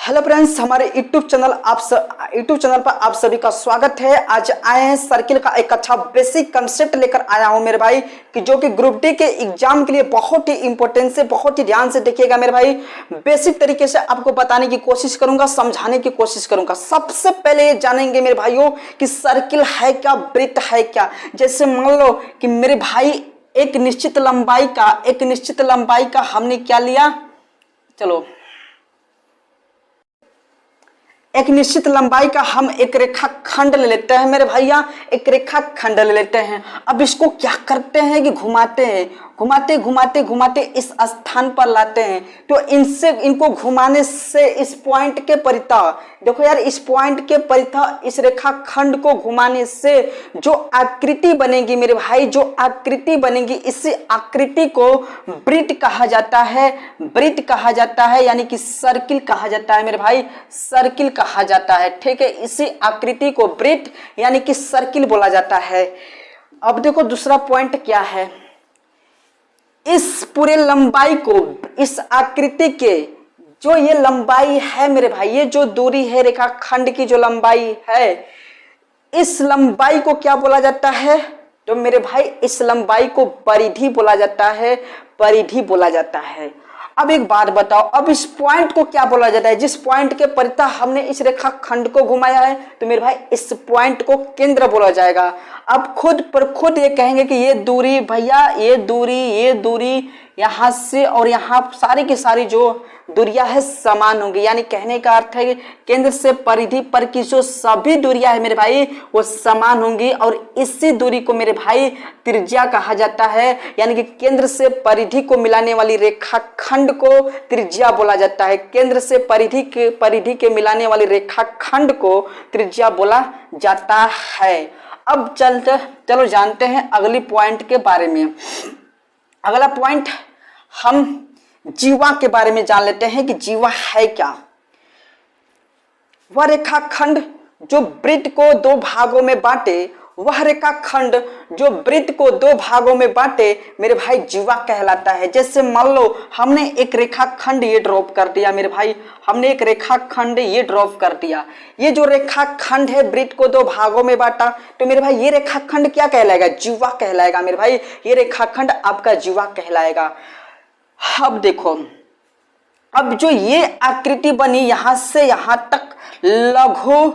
Hello friends, हमारे YouTube channel पर आप सभी का स्वागत है। आज आए हैं सर्किल का एक अच्छा बेसिक कंसेप्ट लेकर आया हूं मेरे भाई, कि जो कि ग्रुप डी के एग्जाम के लिए बहुत ही इंपॉर्टेंट से, बहुत ही ध्यान से देखिएगा मेरे भाई। बेसिक तरीके से आपको बताने की कोशिश करूंगा, समझाने की कोशिश करूंगा। सबसे पहले ये जानेंगे मेरे भाइयों कि सर्किल है क्या, वृत्त है क्या। जैसे मान लो कि मेरे भाई एक निश्चित लंबाई का हमने क्या लिया, चलो एक निश्चित लंबाई का हम एक रेखा खंड ले लेते हैं मेरे भैया, एक रेखा खंड ले लेते हैं। अब इसको क्या करते हैं कि घुमाते इस स्थान पर लाते हैं। तो इनको घुमाने से इस पॉइंट के परितः, देखो यार, इस पॉइंट के परितः इस रेखा खंड को घुमाने से जो आकृति बनेगी मेरे भाई, जो आकृति बनेगी, इसी आकृति को वृत्त कहा जाता है। वृत्त कहा जाता है यानी कि सर्किल कहा जाता है मेरे भाई, सर्किल कहा जाता है। ठीक है, इसी आकृति को वृत्त यानी कि सर्किल बोला जाता है। अब देखो दूसरा पॉइंट क्या है, इस पूरे लंबाई को, इस आकृति के जो ये लंबाई है मेरे भाई, ये जो दूरी है रेखा खंड की जो लंबाई है, इस लंबाई को क्या बोला जाता है? तो मेरे भाई इस लंबाई को परिधि बोला जाता है, परिधि बोला जाता है। अब एक बात बताओ, अब इस पॉइंट को क्या बोला जाता है? जिस पॉइंट के परितः हमने इस रेखा खंड को घुमाया है, तो मेरे भाई इस पॉइंट को केंद्र बोला जाएगा। अब खुद पर खुद ये कहेंगे कि ये दूरी भैया, ये दूरी यहाँ से और यहाँ सारी की सारी जो दूरियां है समान होंगी। यानी कहने का अर्थ है कि केंद्र से परिधि पर की जो सभी दूरियां है मेरे भाई वो समान होंगी, और इसी दूरी को मेरे भाई त्रिज्या कहा जाता है। यानी कि केंद्र से परिधि को मिलाने वाली रेखा खंड को त्रिज्या बोला जाता है। केंद्र से परिधि के मिलाने वाली रेखा खंड को त्रिज्या बोला जाता है। अब चलो जानते हैं अगली पॉइंट के बारे में। अगला पॉइंट हम जीवा के बारे में जान लेते हैं कि जीवा है क्या। वह रेखाखंड जो वृत्त को दो भागों में बांटे, वह रेखाखंड जो वृत्त को दो भागों में बांटे मेरे भाई जीवा कहलाता है। जैसे मान लो हमने एक रेखाखंड ये ड्रॉप कर दिया मेरे भाई, हमने एक रेखाखंड ये ड्रॉप कर दिया। ये जो रेखाखंड है वृत्त को दो भागों में बांटा, तो मेरे भाई ये रेखाखंड क्या कहलाएगा? जीवा कहलाएगा मेरे भाई। ये रेखाखंड आपका जीवा कहलाएगा। अब देखो, अब जो ये आकृति बनी यहां से यहां तक लघु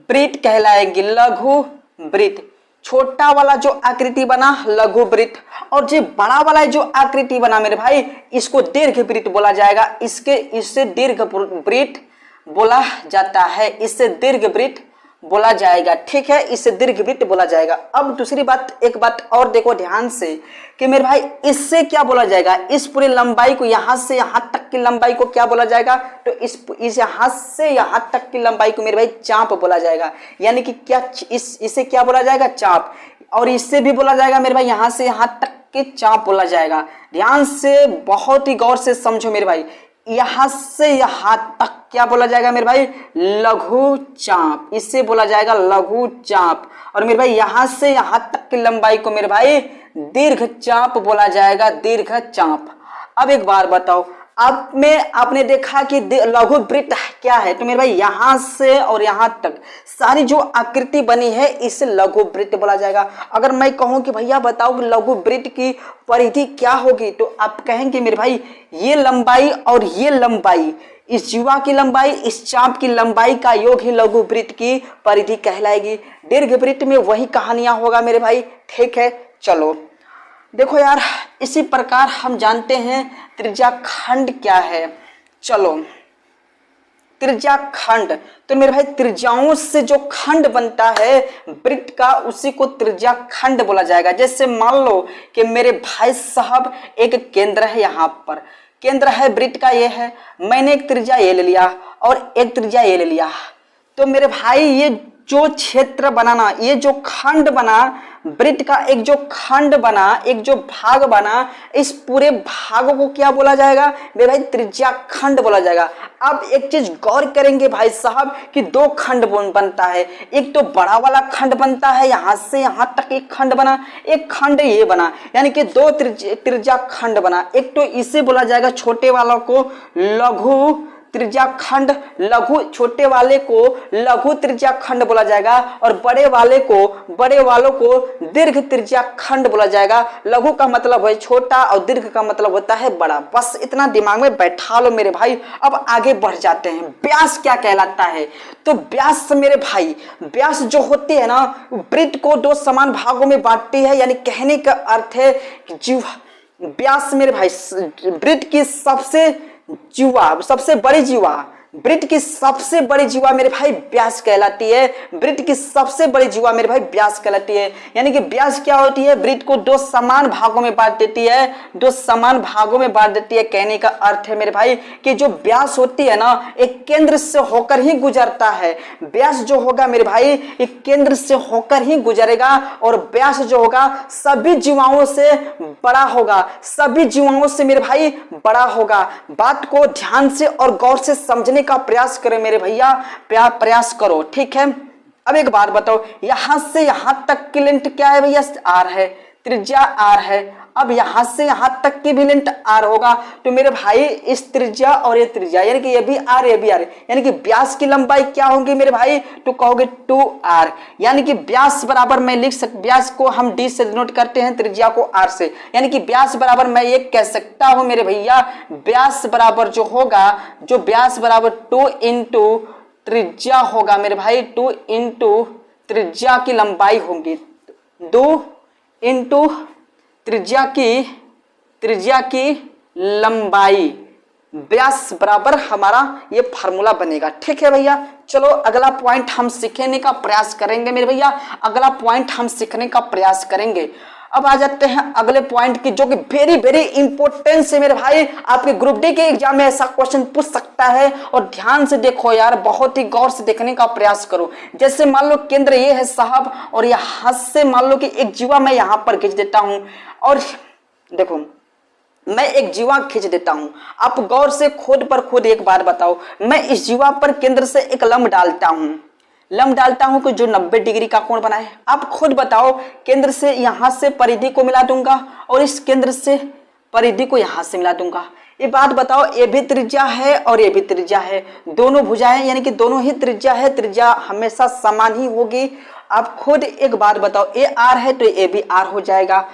वृत्त कहलाएगी। लघु वृत्त, छोटा वाला जो आकृति बना लघु वृत्त, और जो बड़ा वाला जो आकृति बना मेरे भाई इसको दीर्घ वृत्त बोला जाएगा। इससे दीर्घ वृत्त बोला जाता है, इससे दीर्घ वृत्त बोला जाएगा। ठीक है, इससे दीर्घ वृत्त बोला जाएगा। अब दूसरी बात, एक बात और देखो ध्यान से कि मेरे भाई इससे क्या बोला जाएगा? इस पूरी लंबाई को, यहां से यहां तक की लंबाई को क्या बोला जाएगा? तो इस यहां से यहां तक की लंबाई को मेरे भाई चाप बोला जाएगा। यानी कि क्या, इसे क्या बोला जाएगा? चाप। और इससे भी बोला जाएगा मेरे भाई यहां से यहां तक के चाप बोला जाएगा। ध्यान से बहुत ही गौर से समझो मेरे भाई, यहां से यहां तक क्या बोला जाएगा मेरे भाई? लघु चाप। इससे बोला जाएगा लघु चाप। और मेरे भाई यहां से यहां तक की लंबाई को मेरे भाई दीर्घ चाप बोला जाएगा, दीर्घ चाप। अब एक बार बताओ, अब में आपने देखा कि लघु वृत्त क्या है? तो मेरे भाई यहां से और यहां तक सारी जो आकृति बनी है इसे लघु वृत्त बोला जाएगा। अगर मैं कहूं कि भैया बताओ कि लघु वृत्त की परिधि क्या होगी, तो आप कहेंगे मेरे भाई ये लंबाई और ये लंबाई, इस जीवा की लंबाई, इस चाप की लंबाई का योग ही लघु वृत्त की परिधि कहलाएगी। दीर्घ वृत्त में वही कहानियां होगा मेरे भाई। ठीक है, चलो देखो यार, इसी प्रकार हम जानते हैं त्रिज्या खंड क्या है। चलो त्रिज्या खंड, तो मेरे भाई त्रिज्याओं से जो खंड बनता है वृत्त का, उसी को त्रिज्या खंड बोला जाएगा। जैसे मान लो कि मेरे भाई साहब एक केंद्र है, यहाँ पर केंद्र है वृत्त का, ये है, मैंने एक त्रिज्या ये ले लिया और एक त्रिज्या ये ले लिया। तो मेरे भाई ये जो क्षेत्र बनाना, ये जो खंड बना वृत्त का, एक जो खंड बना, एक जो भाग बना, इस पूरे भाग को क्या बोला जाएगा मेरे भाई? त्रिज्या खंड बोला जाएगा। अब एक चीज गौर करेंगे भाई साहब कि दो खंड बनता है। एक तो बड़ा वाला खंड बनता है, यहां से यहां तक एक खंड बना, एक खंड ये बना, यानी कि दो त्रिज्या खंड बना। एक तो इसे बोला जाएगा छोटे वाला को लघु त्रिज्या खंड, लघु छोटे वाले को लघु त्रिज्या खंड बोला जाएगा और बड़े वालों को दीर्घ त्रिज्या खंड बोला जाएगा। लघु का मतलब है छोटा और दीर्घ का मतलब होता है बड़ा। बस इतना दिमाग में बैठा लो मेरे भाई। अब आगे बढ़ जाते हैं। व्यास क्या कहलाता है? तो व्यास मेरे भाई, व्यास जो होती है ना, वृत्त को दो समान भागों में बांटती है। यानी कहने का अर्थ है व्यास मेरे भाई वृत्त की सबसे बड़ी जीवा, वृत्त की सबसे बड़ी जीवा मेरे भाई व्यास कहलाती है। वृत्त की सबसे बड़ी जीवा मेरे भाई व्यास कहलाती है। यानी कि व्यास क्या होती है? वृत्त को दो समान भागों में बांट देती है, दो समान भागों में बांट देती है। कहने का अर्थ है मेरे भाई कि जो व्यास होती है ना, एक केंद्र से होकर ही गुजरता है। व्यास जो होगा मेरे भाई एक केंद्र से होकर ही गुजरेगा और व्यास जो होगा सभी जीवाओं से बड़ा होगा, सभी जीवाओं से मेरे भाई बड़ा होगा। बात को ध्यान से और गौर से समझने का प्रयास करें मेरे भैया, प्रयास करो, ठीक है। अब एक बात बताओ, यहां से यहां तक की लेंथ क्या है भैया? आर है, त्रिज्या आर है। अब यहां से यहां तक की भी लेंथ आर होगा। तो मेरे भाई इस त्रिज्या और ये त्रिज्या यानी कि ये भी आर, ये भी आर, यानी कि व्यास की लंबाई क्या होगी मेरे भाई? तो कहोगे 2r। यानी कि व्यास बराबर मैं लिख सकता, व्यास को हम d से डिनोट करते हैं, त्रिज्या को r से। यानी कि व्यास बराबर मैं ये कह सकता हूं मेरे भैया, व्यास बराबर जो होगा, जो व्यास बराबर 2 इंटू त्रिज्या होगा मेरे भाई, 2 इंटू त्रिज्या की लंबाई होगी, 2 इंटू त्रिज्या की लंबाई, व्यास बराबर हमारा ये फार्मूला बनेगा। ठीक है भैया, चलो अगला पॉइंट हम सीखने का प्रयास करेंगे मेरे भैया, अगला पॉइंट हम सीखने का प्रयास करेंगे। अब आ जाते हैं अगले पॉइंट की, जो कि वेरी वेरी इंपॉर्टेंट है मेरे भाई। आपके ग्रुप डी के एग्जाम में ऐसा क्वेश्चन पूछ सकता है और ध्यान से देखो यार, बहुत ही गौर से देखने का प्रयास करो। जैसे मान लो केंद्र ये है साहब और यहां से मान लो कि एक जीवा मैं यहां पर खींच देता हूं और देखो मैं एक जीवा खींच देता हूं। आप गौर से खुद पर खुद एक बार बताओ, मैं इस जीवा पर केंद्र से एक लंब डालता हूं कि जो 90 डिग्री का कोण बनाए। आप खुद बताओ, केंद्र से यहां से परिधि को मिला दूंगा और इस केंद्र से परिधि को यहां से मिला दूंगा। ये बात बताओ, ये भी त्रिज्या है और ये भी त्रिज्या है, दोनों भुजाएं यानी कि दोनों ही त्रिज्या है, त्रिज्या हमेशा समान ही होगी। आप खुद एक बात बताओ, ये आर है तो ये भी आर हो जाएगा।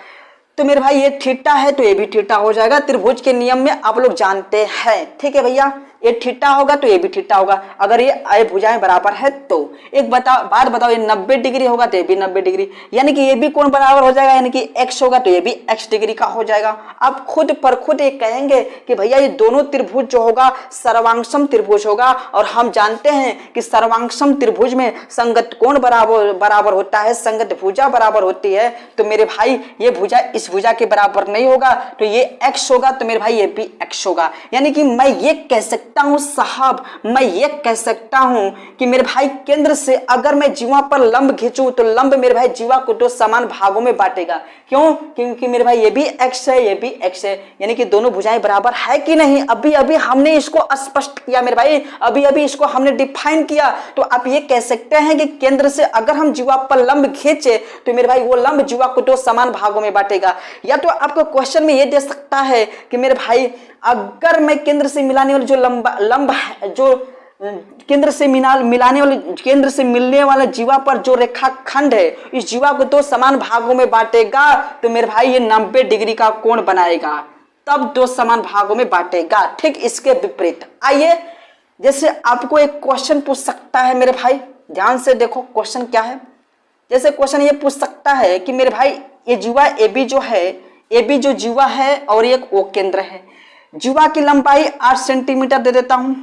तो मेरे भाई ये थीटा है तो ये भी थीटा हो जाएगा। त्रिभुज के नियम में आप लोग जानते हैं, ठीक है भैया, ये थीटा होगा तो ये भी थीटा होगा, अगर ये भुजाएं बराबर है तो। एक बात बताओ, ये 90 डिग्री होगा तो ये भी 90 डिग्री, यानी कि ये भी कोण बराबर हो जाएगा, यानी कि x होगा तो ये भी x डिग्री का हो जाएगा। आप खुद पर खुद ये कहेंगे कि भैया ये दोनों त्रिभुज जो होगा सर्वांगसम त्रिभुज होगा, और हम जानते हैं कि सर्वांगसम त्रिभुज में संगत कोण बराबर होता है, संगत भुजा बराबर होती है। तो मेरे भाई ये भुजा इस भुजा के बराबर नहीं होगा, तो ये x होगा तो मेरे भाई ये भी x होगा। यानी कि मैं ये कह सकता हूं साहब, मैं ये कह सकता हूं कि मेरे भाई केंद्र से अगर मैं जीवा पर लंब खींचूं तो लंब मेरे भाई जीवा को दो समान भागों में बांटेगा। क्यों? क्योंकि मेरे भाई ये भी x है, ये भी x है, यानी कि दोनों भुजाएं बराबर है कि नहीं। अभी अभी हमने इसको स्पष्ट किया मेरे भाई, अभी अभी इसको हमने डिफाइन किया। तो आप ये कह सकते हैं कि केंद्र से अगर हम जीवा पर लंब खींचे तो मेरे भाई वो लंब जीवा को दो समान भागों में बांटेगा। या तो आपको क्वेश्चन में ये दे सकता है कि मेरे भाई अगर मैं केंद्र से मिलाने वाली जो लंब है, जो केंद्र से मिलने वाला जीवा पर जो रेखाखंड है, इस जीवा को दो समान भागों में बांटेगा, तो मेरे भाई ये 90 डिग्री का कोण बनाएगा, तब दो समान भागों में बांटेगा। ठीक इसके विपरीत आइए, जैसे आपको एक क्वेश्चन पूछ सकता है मेरे भाई, ध्यान से देखो क्वेश्चन क्या है। जैसे क्वेश्चन ये पूछ सकता है कि मेरे भाई ये जीवा AB जो है, AB जो जीवा है और एक O केंद्र है, जीवा की लंबाई 8 सेंटीमीटर दे देता हूं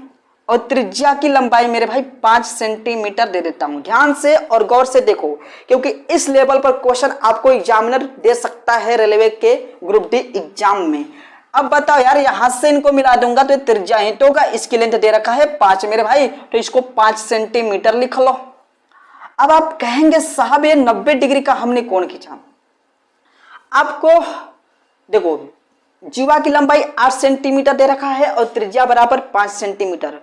और त्रिज्या की लंबाई मेरे भाई 5 सेंटीमीटर दे देता हूं। ध्यान से और गौर से देखो, क्योंकि इस लेवल पर क्वेश्चन आपको एग्जामिनर दे सकता है रेलवे के ग्रुप डी एग्जाम में। अब बताओ यार, यहां से इनको मिला दूंगा तो त्रिज्या ही तो होगा, इसकी लेंथ दे रखा है 5 मेरे भाई, तो इसको 5 सेंटीमीटर लिख लो। अब आप कहेंगे साहब ये 90 डिग्री का हमने कोण खींचा। आपको देखो जीवा की लंबाई 8 सेंटीमीटर दे रखा है और त्रिज्या बराबर 5 सेंटीमीटर।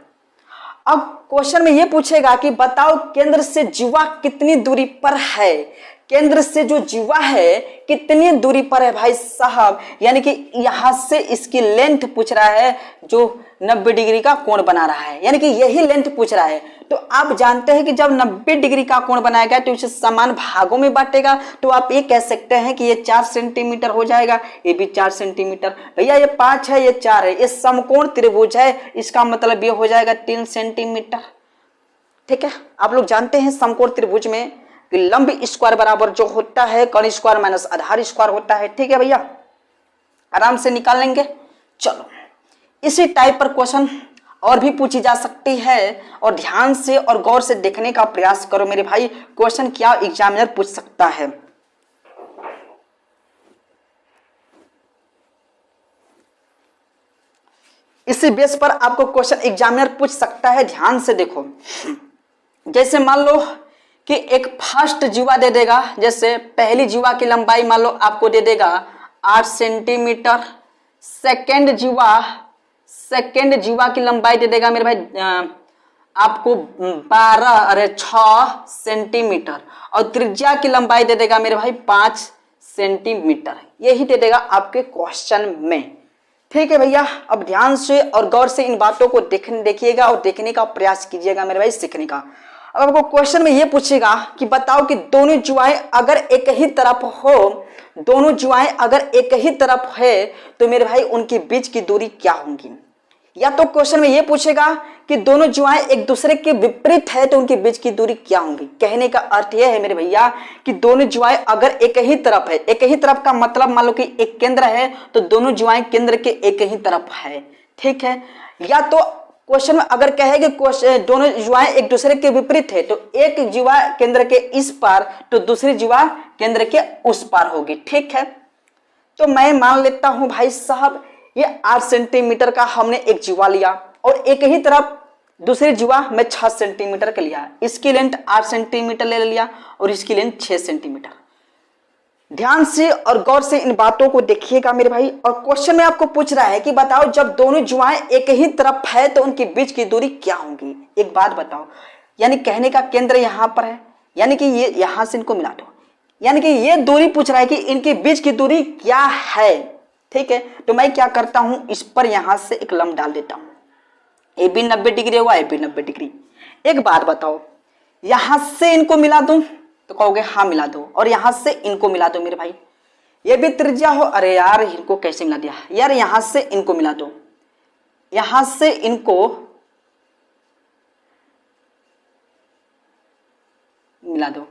अब क्वेश्चन में यह पूछेगा कि बताओ केंद्र से जीवा कितनी दूरी पर है, केंद्र से जो जीवा है कितनी दूरी पर है भाई साहब, यानी कि यहां से इसकी लेंथ पूछ रहा है जो 90 डिग्री का कोण बना रहा है, यानी कि यही लेंथ पूछ रहा है। तो आप जानते हैं कि जब 90 डिग्री का कोण बनाएगा तो इसे समान भागों में बांटेगा, तो आप ये कह सकते हैं कि ये 4 सेंटीमीटर हो जाएगा, ये भी 4 सेंटीमीटर। भैया ये 5 है, ये 4 है, ये समकोण त्रिभुज है, इसका मतलब ये हो जाएगा 3 सेंटीमीटर। ठीक है, आप लोग जानते हैं समकोण त्रिभुज में कि लंब स्क्वायर बराबर जो होता है कर्ण स्क्वायर माइनस आधार स्क्वायर होता है। ठीक है भैया, आराम से निकाल लेंगे। चलो, इसी टाइप पर क्वेश्चन और भी पूछी जा सकती है, और ध्यान से और गौर से देखने का प्रयास करो मेरे भाई, क्वेश्चन क्या एग्जामिनर पूछ सकता है। इसी बेस पर आपको क्वेश्चन एग्जामिनर पूछ सकता है, ध्यान से देखो। जैसे मान लो कि एक फर्स्ट जीवा दे देगा, जैसे पहली जीवा की लंबाई मान लो आपको दे देगा 8 सेंटीमीटर, सेकेंड जीवा की लंबाई दे देगा मेरे भाई आपको 6 सेंटीमीटर, और त्रिज्या की लंबाई दे देगा मेरे भाई 5 सेंटीमीटर, यही दे देगा आपके क्वेश्चन में। ठीक है भैया, अब ध्यान से और गौर से इन बातों को देखिएगा और देखने का प्रयास कीजिएगा मेरे भाई, सीखने का। अब आपको क्वेश्चन में ये पूछेगा कि बताओ कि दोनों जुआएं अगर एक ही तरफ हो, दोनों जुआएं अगर एक ही तरफ है तो मेरे भाई उनके बीच की दूरी क्या होगी। या तो क्वेश्चन में ये पूछेगा कि दोनों जुआएं एक दूसरे के विपरीत है तो उनके बीच की दूरी क्या होगी। कहने का अर्थ यह है मेरे भैया कि दोनों जुआएं अगर एक ही तरफ है, एक ही तरफ का मतलब मान लो कि एक केंद्र है तो दोनों जुआएं केंद्र के एक ही तरफ है। ठीक है, या तो क्वेश्चन में अगर कहे कि दोनों जुआएं एक दूसरे के विपरीत है तो एक जीवा केंद्र के इस पार तो दूसरी जीवा केंद्र के उस पार होगी। ठीक है, तो मैं मान लेता हूं भाई साहब ये 8 सेंटीमीटर का हमने एक जीवा लिया और एक ही तरफ दूसरी जीवा में 6 सेंटीमीटर का लिया, इसकी लेंथ 8 सेंटीमीटर ले लिया और इसकी लेंथ 6 सेंटीमीटर। ध्यान से और गौर से इन बातों को देखिएगा मेरे भाई, और क्वेश्चन में आपको पूछ रहा है कि बताओ जब दोनों जुआएं एक ही तरफ है तो उनके बीच की दूरी क्या होगी। एक बात बताओ, यानी कहने का केंद्र यहां पर है, यानी कि ये यहां से इनको मिला दो, यानी कि ये दूरी पूछ रहा है कि इनके बीच की दूरी क्या है। ठीक है, तो मैं क्या करता हूं, इस पर यहां से एक लंब डाल देता हूं, ए भी 90 डिग्री हुआ, ए भी 90 डिग्री। एक बात बताओ, यहां से इनको मिला दूं तो कहोगे हाँ मिला दो, और यहां से इनको मिला दो मेरे भाई, ये भी त्रिज्या हो, अरे यार इनको कैसे मिला दिया यार, यहां से इनको मिला दो, यहां से इनको मिला दो।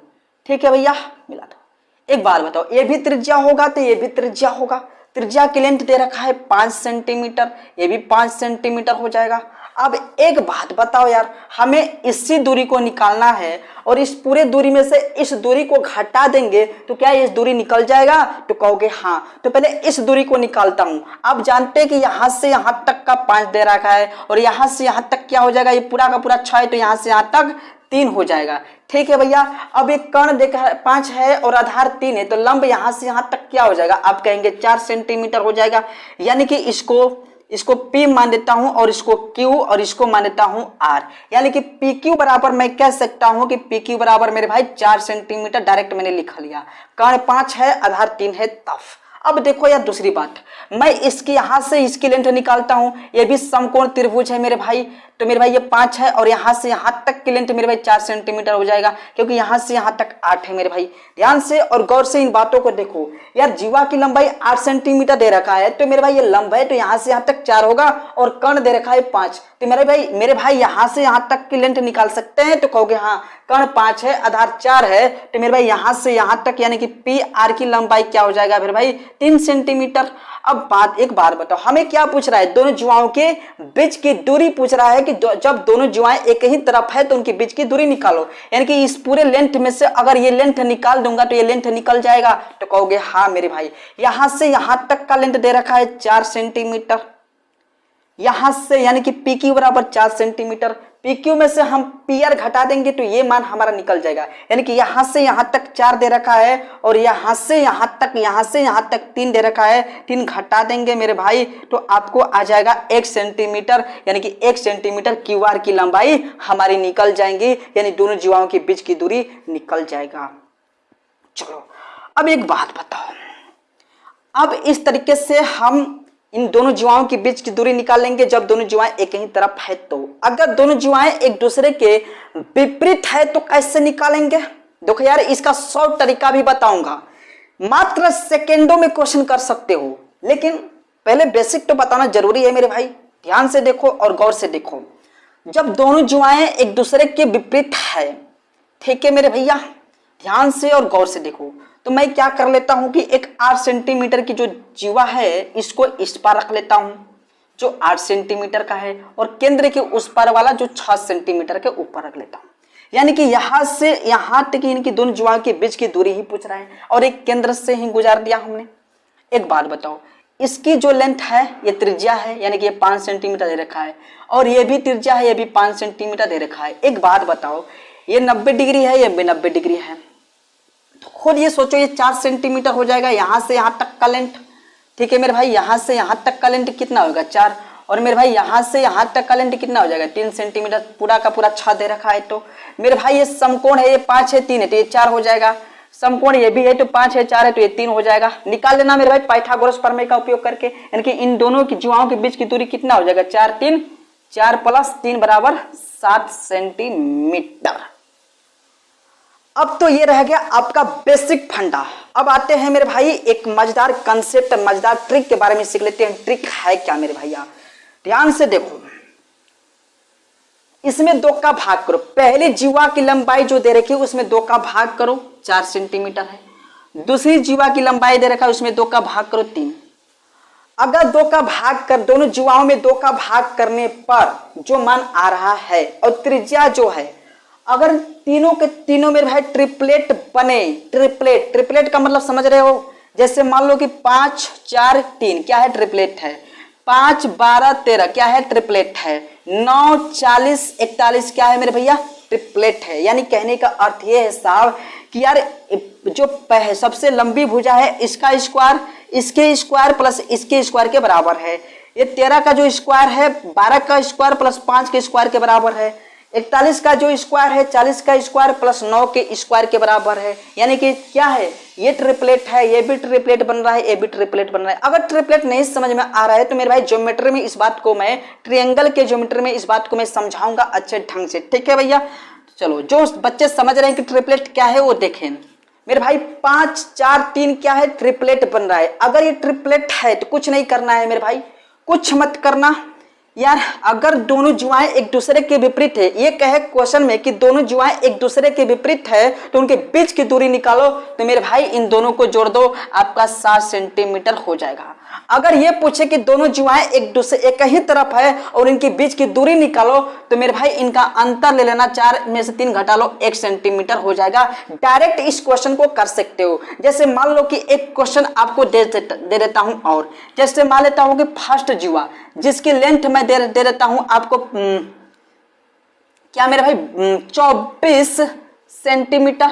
ठीक है भैया, मिला दो। एक बात बताओ, ये भी त्रिज्या होगा तो ये भी त्रिज्या होगा, त्रिज्या की लेंथ दे रखा है 5 सेंटीमीटर, ये भी 5 सेंटीमीटर हो जाएगा। अब एक बात बताओ यार, हमें इसी दूरी को निकालना है और इस पूरे दूरी में से इस दूरी को घटा देंगे तो क्या इस दूरी निकल जाएगा, तो कहोगे हाँ। तो पहले इस दूरी को निकालता हूं। आप जानते हैं कि यहां से यहां तक का 5 दे रखा है और यहां से यहां तक क्या हो जाएगा, ये पूरा का पूरा 6 है तो यहां से यहां तक 3 हो जाएगा। ठीक है भैया, अब एक कर्ण देखा 5 है और आधार 3 है तो लंब यहां से यहां तक क्या हो जाएगा, आप कहेंगे 4 सेंटीमीटर हो जाएगा। यानी कि इसको P मान देता हूं और इसको Q और इसको मान देता हूं R, यानी कि PQ बराबर मैं कह सकता हूं कि PQ बराबर मेरे भाई 4 सेंटीमीटर, डायरेक्ट मैंने लिख लिया। कर्ण 5 है, आधार 3 है तब। अब देखो यार दूसरी बात, मैं इसकी यहां से इसकी लेंथ निकालता हूं, ये भी समकोण त्रिभुज है मेरे भाई, तो मेरे भाई ये 5 है और यहां से यहां तक की लेंथ मेरे भाई 4 सेंटीमीटर हो जाएगा, क्योंकि यहां से यहां तक 8 है मेरे भाई। ध्यान से और गौर से इन बातों को देखो यार, जीवा की लंबाई 8 सेंटीमीटर दे रखा है तो मेरे भाई ये लंब है तो यहां से यहां तक 4 होगा, और कर्ण दे रखा है 5, तो मेरे भाई यहां से यहां तक की लेंथ निकाल सकते हैं, तो कहोगे हाँ। कर्ण 5 है, आधार 4 है, तो मेरे भाई यहां से यहां तक यानी कि PR की लंबाई क्या हो जाएगा मेरे भाई 3 सेंटीमीटर। अब एक बार बताओ, हमें क्या पूछ रहा है, दोनों जुआओं के बीच की दूरी पूछ रहा है कि जब दोनों जुआएं एक ही तरफ है तो उनके बीच की दूरी निकालो, यानी कि इस पूरे लेंथ में से अगर ये लेंथ निकाल दूंगा तो ये लेंथ निकल जाएगा, तो कहोगे हाँ मेरे भाई। यहां से यहां तक का लेंथ दे रखा है 4 सेंटीमीटर, यहां से यानी कि PQ बराबर 4 सेंटीमीटर, PQ में से हम PR घटा देंगे तो ये मान हमारा निकल जाएगा, यानी कि यहां से यहां तक 4 दे रखा है और यहां से यहां तक 3 दे रखा है, 3 घटा देंगे मेरे भाई तो आपको आ जाएगा 1 सेंटीमीटर, यानी कि 1 सेंटीमीटर QR की लंबाई हमारी निकल जाएंगी, यानी दोनों जीवाओं के बीच की दूरी निकल जाएगा। चलो अब एक बात बताओ, अब इस तरीके से हम इन दोनों जीवाओं के बीच की दूरी निकालेंगे जब दोनों जीवाएं एक ही तरफ है। तो अगर दोनों जीवाएं एक दूसरे के विपरीत है तो कैसे निकालेंगे? देखो यार, इसका शॉर्ट तरीका भी बताऊंगा, मात्र सेकेंडों में क्वेश्चन कर सकते हो, लेकिन पहले बेसिक तो बताना जरूरी है मेरे भाई। ध्यान से देखो और गौर से देखो, जब दोनों जीवाएं एक दूसरे के विपरीत है, ठीक है मेरे भैया, ध्यान से और गौर से देखो, तो मैं क्या कर लेता हूं कि एक 8 सेंटीमीटर की जो जीवा है इसको इस पार रख लेता हूं जो 8 सेंटीमीटर का है, और केंद्र के उस पार वाला जो 6 सेंटीमीटर के ऊपर रख लेता हूं। यानी कि यहां से यहां तक इनकी दोनों जीवाओं के बीच की दूरी ही पूछ रहा है, और एक केंद्र से ही गुजार दिया हमने। एक बात बताओ, इसकी जो लेंथ है ये त्रिज्या है, यानी कि ये 5 सेंटीमीटर दे रखा है, और ये भी त्रिज्या है, ये भी 5 सेंटीमीटर दे रखा है। एक बात बताओ, ये 90 डिग्री है, ये भी 90 डिग्री है, तो खुद ये सोचो ये 4 सेंटीमीटर हो जाएगा यहां से यहां तक का लेंथ। ठीक है मेरे भाई, यहां से यहां तक का लेंथ कितना होगा? 4, और मेरे भाई यहां से यहां तक का लेंथ कितना हो जाएगा? 3 सेंटीमीटर, पूरा का पूरा 6 दे रखा है। तो मेरे भाई ये समकोण है, ये 5 है 3 है तो ये 4 हो जाएगा, समकोण ये भी है तो 5 है 4 है तो ये 3 हो जाएगा। निकाल लेना मेरे भाई पाइथागोरस प्रमेय का उपयोग करके, यानी कि इन दोनों की जीवाओं के बीच की दूरी कितना हो जाएगा? 4 3, 4 + 3 = 7 सेंटीमीटर। अब तो ये रह गया आपका बेसिक फंडा। अब आते हैं मेरे भाई एक मजेदार कंसेप्ट, मजेदार ट्रिक के बारे में सीख लेते हैं। ट्रिक है क्या मेरे भैया? ध्यान से देखो, इसमें 2 का भाग करो, पहले जीवा की लंबाई जो दे रखी है उसमें 2 का भाग करो, 4 सेंटीमीटर है। दूसरी जीवा की लंबाई दे रखा है उसमें 2 का भाग करो, 3। अगर 2 का भाग कर, दोनों जीवाओं में 2 का भाग करने पर जो मान आ रहा है, और त्रिज्या जो है, अगर तीनों के तीनों मेरे भाई ट्रिपलेट बने, ट्रिपलेट का मतलब समझ रहे हो? जैसे मान लो कि 5 4 3 क्या है? ट्रिपलेट है। 5 12 13 क्या है? ट्रिपलेट है। 9 40 41 क्या है मेरे भैया? ट्रिपलेट है। यानी कहने का अर्थ ये है साहब कि यार जो सबसे लंबी भुजा है इसका स्क्वायर इसके स्क्वायर प्लस इसके स्क्वायर के बराबर है। ये 13 का जो स्क्वायर है 12 का स्क्वायर प्लस 5 के स्क्वायर के बराबर है। 41 का जो स्क्वायर है 40 का स्क्वायर प्लस 9 के स्क्वायर के बराबर है। यानी कि क्या है? ये ट्रिपलेट है, ये भी ट्रिपलेट बन रहा है, ये भी ट्रिपलेट बन रहा है। अगर ट्रिपलेट नहीं समझ में आ रहा है तो मेरे भाई ज्योमेट्री में इस बात को मैं, ट्रायंगल के ज्योमेट्री में इस बात को मैं समझाऊंगा अच्छे ढंग से। ठीक है भैया, चलो जो बच्चे समझ रहे हैं कि ट्रिपलेट क्या है वो देखें। मेरे भाई 5 4 3 क्या है? ट्रिपलेट बन रहा है। अगर ये ट्रिपलेट है तो कुछ नहीं करना है मेरे भाई, कुछ मत करना यार। अगर दोनों जीवाएं एक दूसरे के विपरीत है, ये कहे क्वेश्चन में कि दोनों जीवाएं एक दूसरे के विपरीत है तो उनके बीच की दूरी निकालो, तो मेरे भाई इन दोनों को जोड़ दो, आपका 7 सेंटीमीटर हो जाएगा। अगर ये पूछे कि दोनों जीवाएं एक ही तरफ है और इनके बीच की दूरी निकालो, तो मेरे भाई इनका अंतर ले लेना, 4 में से 3 घटा लो, 1 सेंटीमीटर हो जाएगा। डायरेक्ट इस क्वेश्चन को कर सकते हो। जैसे मान लो कि एक क्वेश्चन आपको दे देता हूं, और जैसे मान लेता हूं कि फर्स्ट जीवा जिसकी लेंथ मैं दे देता हूं आपको क्या मेरे भाई 24 सेंटीमीटर।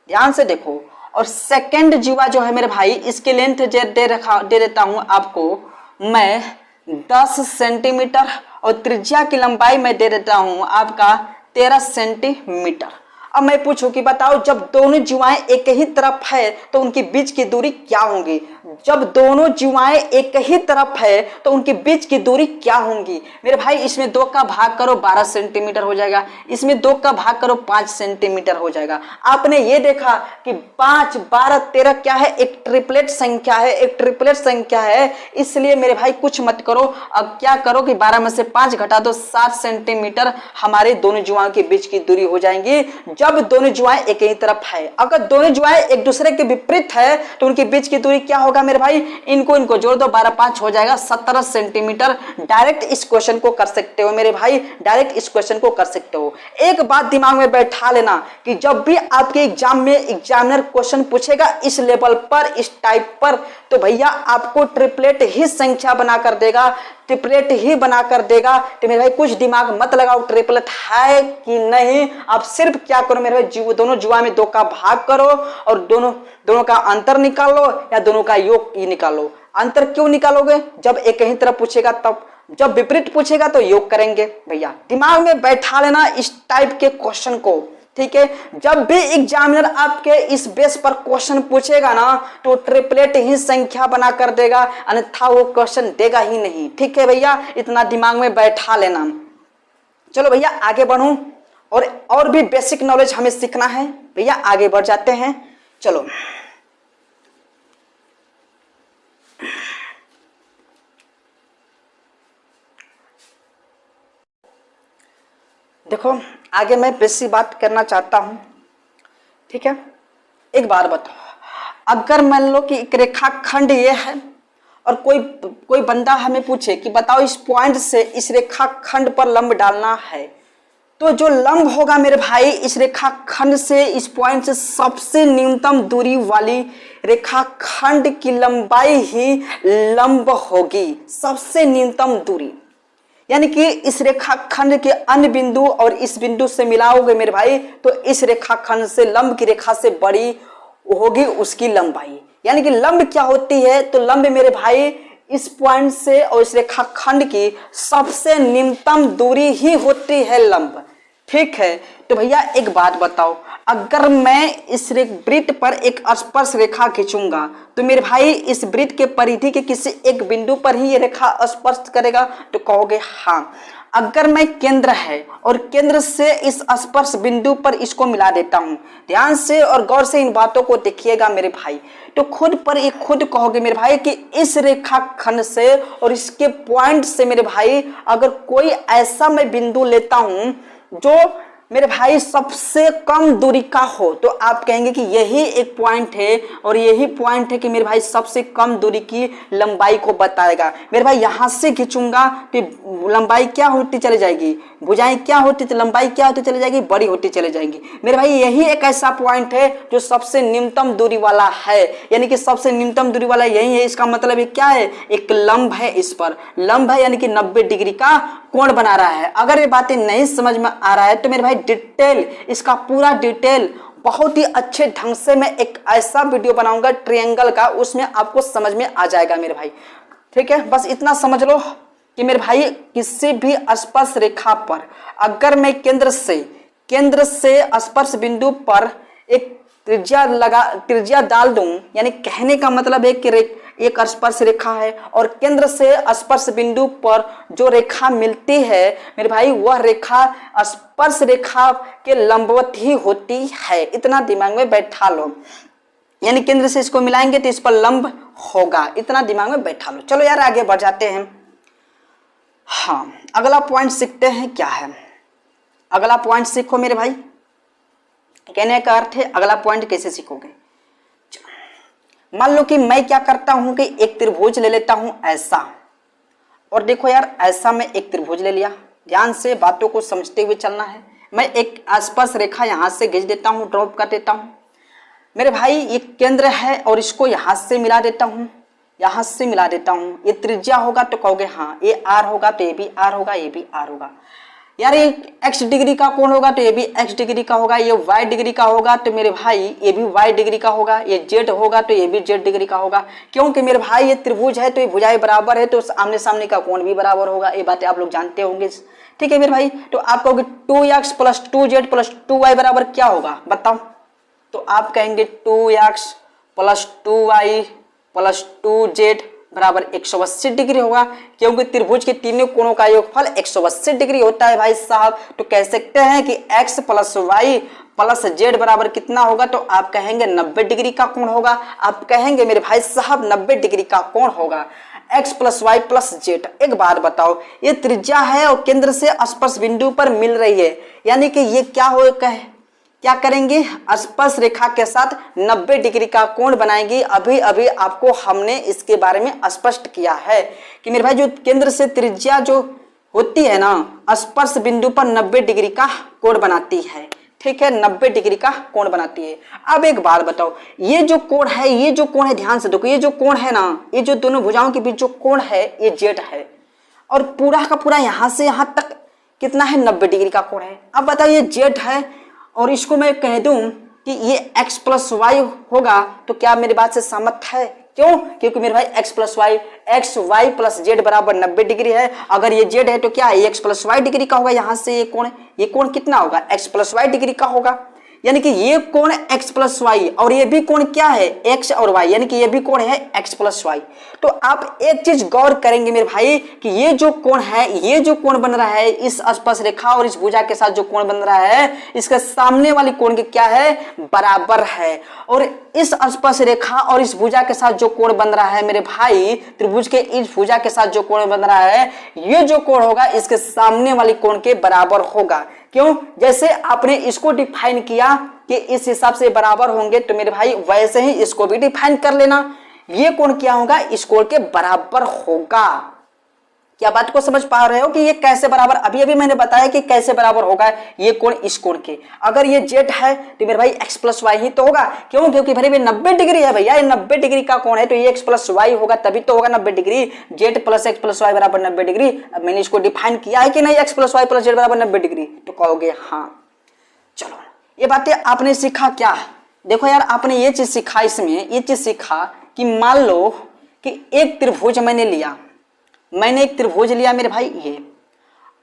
ध्यान से देखो, और सेकंड जीवा जो है मेरे भाई इसकी लेंथ दे देता हूं आपको मैं 10 सेंटीमीटर, और त्रिज्या की लंबाई मैं दे देता हूं आपका 13 सेंटीमीटर। अब मैं पूछूं कि बताओ जब दोनों जीवाएं एक ही तरफ है तो उनके बीच की दूरी क्या होंगी? जब दोनों जीवाएं एक ही तरफ है तो उनके बीच की दूरी क्या होंगी? मेरे भाई इसमें 2 का भाग करो 12 सेंटीमीटर हो जाएगा, इसमें 2 का भाग करो 5 सेंटीमीटर हो जाएगा। आपने ये देखा कि 5 12 13 क्या है? एक ट्रिपलेट संख्या है, एक ट्रिपलेट संख्या है, इसलिए मेरे भाई कुछ मत करो। अब क्या करो कि 12 में से 5 घटा दो, 7 सेंटीमीटर हमारे दोनों जीवाओं के बीच की दूरी हो जाएंगी जब दोनों जीवाएं एक ही तरफ है। अगर दोनों जीवाएं एक दूसरे के विपरीत है तो उनके बीच की दूरी क्या होगा मेरे भाई? इनको जोड़ दो, 12 5 हो जाएगा 17 सेंटीमीटर। डायरेक्ट इस क्वेश्चन को कर सकते हो मेरे भाई, डायरेक्ट इस क्वेश्चन को कर सकते हो। एक बात दिमाग में बैठा लेना कि जब भी आपके एग्जाम में एग्जामिनर क्वेश्चन पूछेगा इस लेवल पर, इस टाइप पर, तो भैया आपको ट्रिपलेट ही संख्या बनाकर देगा, ट्रिपलेट ही बनाकर देगा। तो मेरे भाई कुछ दिमाग मत लगाओ ट्रिपलेट है कि नहीं। आप सिर्फ क्या करो मेरे भाई, दोनों जुआ में 2 का भाग करो और दोनों का अंतर निकालो या दोनों का योग ही निकालो। अंतर क्यों निकालोगे? जब एक ही तरफ पूछेगा तब, जब विपरीत पूछेगा तो योग करेंगे। भैया दिमाग में बैठा लेना इस टाइप के क्वेश्चन को, ठीक है, जब भी एग्जामिनर आपके इस बेस पर क्वेश्चन पूछेगा ना तो ट्रिपलेट ही संख्या बना कर देगा, अन्यथा वो क्वेश्चन देगा ही नहीं। ठीक है भैया, इतना दिमाग में बैठा लेना। चलो भैया आगे बढ़ूं, और भी बेसिक नॉलेज हमें सीखना है भैया, आगे बढ़ जाते हैं। चलो देखो, आगे मैं बेसिक बात करना चाहता हूं। ठीक है, एक बार बताओ, अगर मान लो कि एक रेखाखंड ये है और कोई बंदा हमें पूछे कि बताओ इस पॉइंट से इस रेखाखंड पर लंब डालना है, तो जो लंब होगा मेरे भाई इस रेखाखंड से इस पॉइंट से सबसे न्यूनतम दूरी वाली रेखाखंड की लंबाई ही लंब होगी, सबसे न्यूनतम दूरी। यानी कि इस रेखाखंड के अन्य बिंदु और इस बिंदु से मिलाओगे मेरे भाई तो इस रेखाखंड से लंब की रेखा से बड़ी होगी उसकी लंबाई। यानी कि लंब क्या होती है, तो लंब मेरे भाई इस पॉइंट से और इस रेखाखंड की सबसे निम्नतम दूरी ही होती है लंब। ठीक है, तो भैया एक बात बताओ, अगर मैं इस वृत्त पर एक स्पर्श रेखा खींचूंगा तो मेरे भाई इस वृत्त के परिधि के किसी एक बिंदु पर ही ये रेखा स्पर्श करेगा, तो कहोगे हाँ। अगर मैं केंद्र है और केंद्र से इस स्पर्श बिंदु पर इसको मिला देता हूं, ध्यान से और गौर से इन बातों को देखिएगा मेरे भाई, तो खुद कहोगे मेरे भाई कि इस रेखाखंड से और इसके पॉइंट से मेरे भाई अगर कोई ऐसा मैं बिंदु लेता हूं जो मेरे भाई सबसे कम दूरी का हो, तो आप कहेंगे कि यही एक पॉइंट है और यही पॉइंट है कि मेरे भाई सबसे कम दूरी की लंबाई को बताएगा। मेरे भाई यहां से खींचूंगा तो लंबाई क्या होती चली जाएगी, भुजाएं क्या होती तो लंबाई क्या होती चली जाएगी, बड़ी होती चली जाएगी। मेरे भाई यही एक ऐसा पॉइंट है जो सबसे न्यूनतम दूरी वाला है, यानी कि सबसे न्यूनतम दूरी वाला यही है। इसका मतलब ये क्या है, एक लंब है, इस पर लंब है यानी कि 90 डिग्री का कोण बना रहा है। अगर ये बातें नहीं समझ में आ रहा है तो मेरे भाई डिटेल, इसका पूरा डिटेल बहुत ही अच्छे ढंग से मैं एक ऐसा वीडियो बनाऊंगा ट्रायंगल का, उसमें आपको समझ में आ जाएगा मेरे भाई। ठीक है, बस इतना समझ लो कि मेरे भाई किसी भी स्पर्श रेखा पर अगर मैं केंद्र से स्पर्श बिंदु पर एक त्रिज्या डाल दूं, यानी कहने का मतलब है कि एक स्पर्श रेखा है और केंद्र से स्पर्श बिंदु पर जो रेखा मिलती है मेरे भाई वह रेखा स्पर्श रेखा के लंबवत ही होती है। इतना दिमाग में बैठा लो, यानी केंद्र से इसको मिलाएंगे तो इस पर लंब होगा, इतना दिमाग में बैठा लो। चलो यार आगे बढ़ जाते हैं। हाँ, अगला पॉइंट सीखते हैं क्या है। अगला पॉइंट सीखो मेरे भाई, कहने का अर्थ है अगला पॉइंट कैसे सीखोगे। मान लो कि मैं क्या करता हूं कि एक त्रिभुज ले लेता हूं ऐसा, और देखो यार ऐसा मैं एक त्रिभुज ले लिया, ध्यान से बातों को समझते हुए चलना है। मैं एक स्पर्श रेखा यहां से खींच देता हूं, ड्रॉप कर देता हूं मेरे भाई, ये केंद्र है और इसको यहां से मिला देता हूं, यहां से मिला देता हूं। ये त्रिज्या होगा तो कहोगे हाँ, ये आर होगा तो ये भी आर होगा, ये भी आर होगा। यार ये x डिग्री का कोण होगा तो ये भी x डिग्री का होगा, ये y डिग्री का होगा तो मेरे भाई ये भी y डिग्री का होगा, ये z होगा तो ये भी z डिग्री का होगा। क्योंकि मेरे भाई ये त्रिभुज है तो ये भुजाएं बराबर है तो आमने सामने का कोण भी बराबर होगा, ये बातें आप लोग जानते होंगे। ठीक है मेरे भाई, तो आप कहोगे 2x + 2z + 2y बराबर क्या होगा बताओ, तो आप कहेंगे 2x + 2y + 2z बराबर 180 डिग्री होगा, क्योंकि त्रिभुज के तीनों कोणों का योगफल 180 डिग्री होता है भाई साहब। तो कह सकते हैं कि x + y + z बराबर कितना होगा, तो आप कहेंगे 90 डिग्री का कोण होगा। आप कहेंगे मेरे भाई साहब 90 डिग्री का कोण होगा, x + y + z। एक बात बताओ, ये त्रिज्या है और केंद्र से स्पर्श बिंदु पर मिल रही है, यानी कि ये क्या करेंगे, स्पर्श रेखा के साथ 90 डिग्री का कोण बनाएंगे। अभी अभी आपको हमने इसके बारे में स्पष्ट किया है कि मेरे भाई जो केंद्र से त्रिज्या जो होती है ना, स्पर्श बिंदु पर 90 डिग्री का कोण बनाती है। ठीक है, 90 डिग्री का कोण बनाती है। अब एक बात बताओ, ये जो कोण है, ध्यान से देखो, ये जो कोण है ना, ये जो दोनों भुजाओं के बीच जो कोण है ये जेड है, और पूरा का पूरा यहां से यहां तक कितना है, 90 डिग्री का कोण है। अब बताओ ये जेड है और इसको मैं कह दूं कि ये x + y होगा, तो क्या मेरी बात से सहमत है? क्यों? क्योंकि मेरे भाई x plus y, x y plus z बराबर 90 डिग्री है। अगर ये जेड है तो क्या है, x प्लस वाई डिग्री का होगा। यहां से ये कोण कितना होगा, x प्लस वाई डिग्री का होगा। यानी कि ये कोण x प्लस वाई और ये भी कोण क्या है, x और y, यानी कि ये भी कोण है x प्लस वाई। तो आप एक चीज गौर करेंगे मेरे भाई कि ये जो कोण है, ये जो कोण बन रहा है इस स्पर्श रेखा और इस भुजा के साथ जो कोण बन रहा है, इसका सामने वाली कोण के क्या है, बराबर है। और इस स्पर्श रेखा और इस भुजा के साथ जो कोण बन रहा है मेरे भाई, त्रिभुज के इस भुजा के साथ जो कोण बन रहा है, ये जो कोण होगा इसके सामने वाली कोण के बराबर होगा। क्यों? जैसे आपने इसको डिफाइन किया कि इस हिसाब से बराबर होंगे, तो मेरे भाई वैसे ही इसको भी डिफाइन कर लेना। ये कोण क्या होगा, इस कोण के बराबर होगा। क्या बात को समझ पा रहे हो कि ये कैसे बराबर, अभी अभी मैंने बताया कि कैसे बराबर होगा ये कोण इस कोण के। अगर ये जेड है तो मेरे भाई x प्लस वाई ही तो होगा। क्यों? क्योंकि भाई 90 डिग्री है भैया, ये 90 डिग्री का कोण है तो ये x प्लस वाई होगा, तभी तो होगा 90 degree. Z plus x plus y बराबर 90 डिग्री। अब मैंने इसको डिफाइन किया है कि नहीं, x plus y plus z बराबर 90 डिग्री, तो कहोगे हाँ। चलो ये बातें आपने सीखा क्या? देखो यार, आपने ये चीज सीखा, इसमें ये चीज सीखा कि मान लो कि एक त्रिभुज मैंने एक त्रिभुज लिया मेरे भाई। ये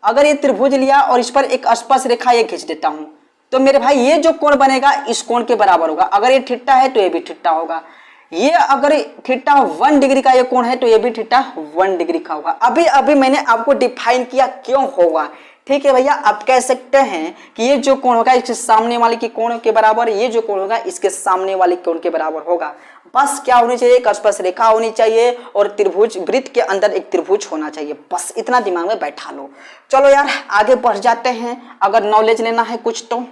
अगर ये त्रिभुज लिया और इस पर एक स्पर्श रेखा ये खींच देता हूं, तो मेरे भाई ये जो कोण बनेगा इस कोण के बराबर होगा। अगर ये थीटा है तो ये भी थीटा होगा। ये अगर थीटा 1 डिग्री का ये कोण है तो ये भी थीटा 1 डिग्री का होगा। अभी अभी मैंने आपको डिफाइन किया क्यों होगा। ठीक है भैया, आप कह सकते हैं कि ये जो कोण होगा इसके सामने वाले के कोण के बराबर, ये जो कोण होगा इसके सामने वाले कोण के बराबर होगा। बस क्या होनी चाहिए, एक स्पर्श रेखा होनी चाहिए और त्रिभुज, वृत्त के अंदर एक त्रिभुज होना चाहिए। बस इतना दिमाग में बैठा लो। चलो यार आगे बढ़ जाते हैं। अगर नॉलेज लेना है कुछ तो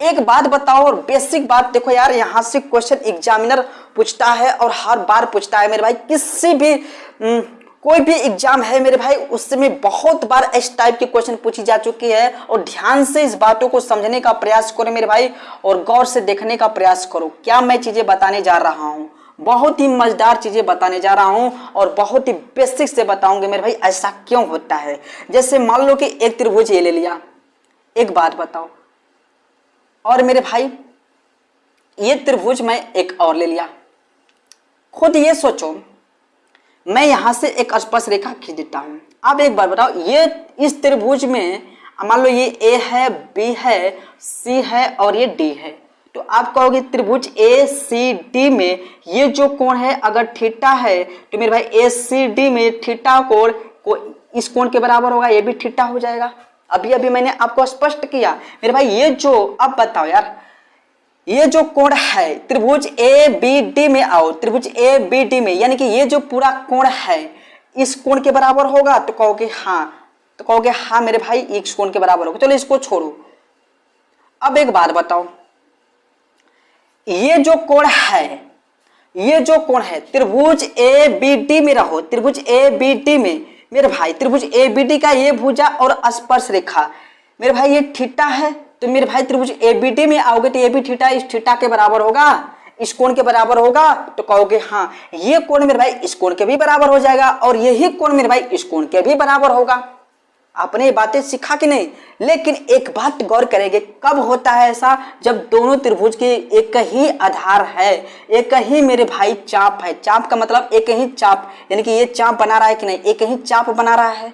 एक बात बताओ, और बेसिक बात देखो यार, यहाँ से क्वेश्चन एग्जामिनर पूछता है और हर बार पूछता है मेरे भाई। किसी भी कोई भी एग्जाम है मेरे भाई, उसमें बहुत बार इस टाइप के क्वेश्चन पूछी जा चुकी है। और ध्यान से इस बातों को समझने का प्रयास करो मेरे भाई, और गौर से देखने का प्रयास करो। क्या मैं चीजें बताने जा रहा हूँ, बहुत ही मजेदार चीजें बताने जा रहा हूँ और बहुत ही बेसिक से बताऊंगे मेरे भाई ऐसा क्यों होता है। जैसे मान लो कि एक त्रिभुज ये ले लिया, एक बात बताओ, और मेरे भाई ये त्रिभुज मैं एक और ले लिया। खुद ये सोचो, मैं यहां से एक स्पर्श रेखा खींच देता हूं। अब एक बार बताओ, ये इस त्रिभुज में मान लो ये ए है, बी है, सी है और ये डी है, तो आप कहोगे त्रिभुज ए सी डी में ये जो कोण है अगर थीटा है तो मेरे भाई ए सी डी में थीटा कोण को इस कोण के बराबर होगा, ये भी थीटा हो जाएगा। अभी अभी मैंने आपको स्पष्ट किया मेरे भाई। ये जो, अब बताओ यार, ये जो कोण है त्रिभुज ए बी डी में, आओ त्रिभुज ए बी डी में, यानी कि ये जो पूरा कोण है इस कोण के बराबर होगा, तो कहोगे हाँ, तो कहोगे हाँ मेरे भाई इस कोण के बराबर होगा। चलो इसको छोड़ो। अब एक बात बताओ, ये जो कोण है, ये जो कोण है त्रिभुज ए बी डी में रहो, त्रिभुज ए बी डी में मेरे भाई, त्रिभुज ए बी डी का ये भुजा और स्पर्श रेखा मेरे भाई ये थीटा है, तो मेरे भाई त्रिभुज ए बी डी में आओगे तो ये भी थीटा इस थीटा के बराबर होगा, इस कोण के बराबर होगा, तो कहोगे हाँ ये कोण मेरे भाई इस कोण के भी बराबर हो जाएगा और यही कोण मेरे भाई इस कोण के भी बराबर होगा। आपने ये बातें सीखा कि नहीं? लेकिन एक बात गौर करेंगे, कब होता है ऐसा? जब दोनों त्रिभुज के एक ही आधार है, एक ही मेरे भाई चाप है। चाप का मतलब एक ही चाप, यानी कि ये चाप बना रहा है कि नहीं, एक ही चाप बना रहा है।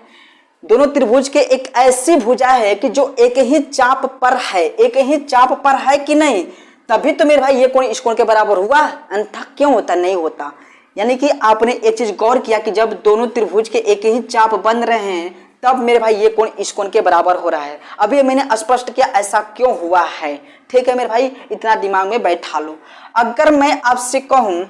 दोनों त्रिभुज के एक ऐसी भुजा है कि जो एक ही चाप पर है, एक ही चाप पर है कि नहीं, तभी तो मेरे भाई ये कोण इस कोण के बराबर हुआ, अन्यथा क्यों होता, नहीं होता। यानी कि आपने एक चीज गौर किया कि जब दोनों त्रिभुज के एक ही चाप बन रहे हैं तब मेरे भाई ये कोण इस कोण के बराबर हो रहा है। अभी मैंने स्पष्ट किया ऐसा क्यों हुआ है। ठीक है मेरे भाई, इतना दिमाग में बैठा लो। अगर मैं आपसे कहूं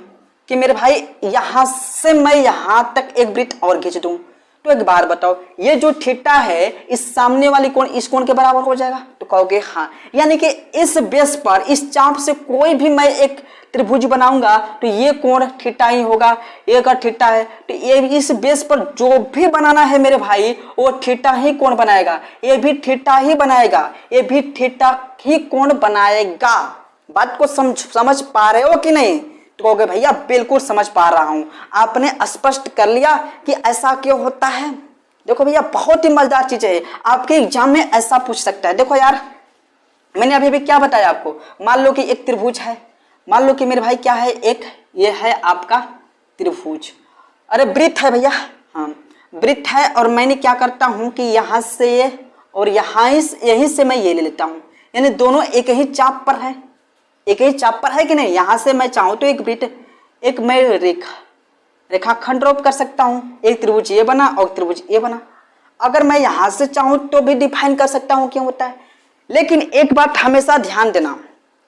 कि मेरे भाई यहां से मैं यहां तक एक वृत्त और खींच दूं, तो एक बार बताओ ये जो थीटा है इस सामने वाली कोण इस कोण के बराबर हो जाएगा, तो कहोगे हाँ। यानी कि इस बेस पर, इस चाप से कोई भी मैं एक त्रिभुज बनाऊंगा तो ये कोण थीटा ही होगा। ये अगर थीटा है तो ये इस बेस पर जो भी बनाना है मेरे भाई वो थीटा ही कोण बनाएगा, ये भी थीटा ही बनाएगा, ये भी थीटा ही कोण बनाएगा। बात को समझ पा रहे हो कि नहीं? तो कहोगे भैया बिल्कुल समझ पा रहा हूं। आपने स्पष्ट कर लिया कि ऐसा क्यों होता है। देखो भैया बहुत ही मजेदार चीज है, आपके एग्जाम में ऐसा पूछ सकता है। देखो यार, मैंने अभी क्या बताया आपको, मान लो कि एक त्रिभुज है, मान लो कि मेरे भाई क्या है, एक ये है आपका त्रिभुज। अरे वृत्त है भैया, हाँ वृत्त है, और मैंने क्या करता हूँ कि यहाँ से ये और यहाँ यहीं से मैं ये ले लेता हूँ, यानी दोनों एक ही चाप पर है, एक ही चाप पर है कि नहीं। यहाँ से मैं चाहूँ तो एक वृत्त, एक मैं रेखाखंड ड्रॉप कर सकता हूँ, एक त्रिभुज ये बना और त्रिभुज ये बना। अगर मैं यहाँ से चाहूँ तो भी डिफाइन कर सकता हूँ क्यों होता है। लेकिन एक बात हमेशा ध्यान देना,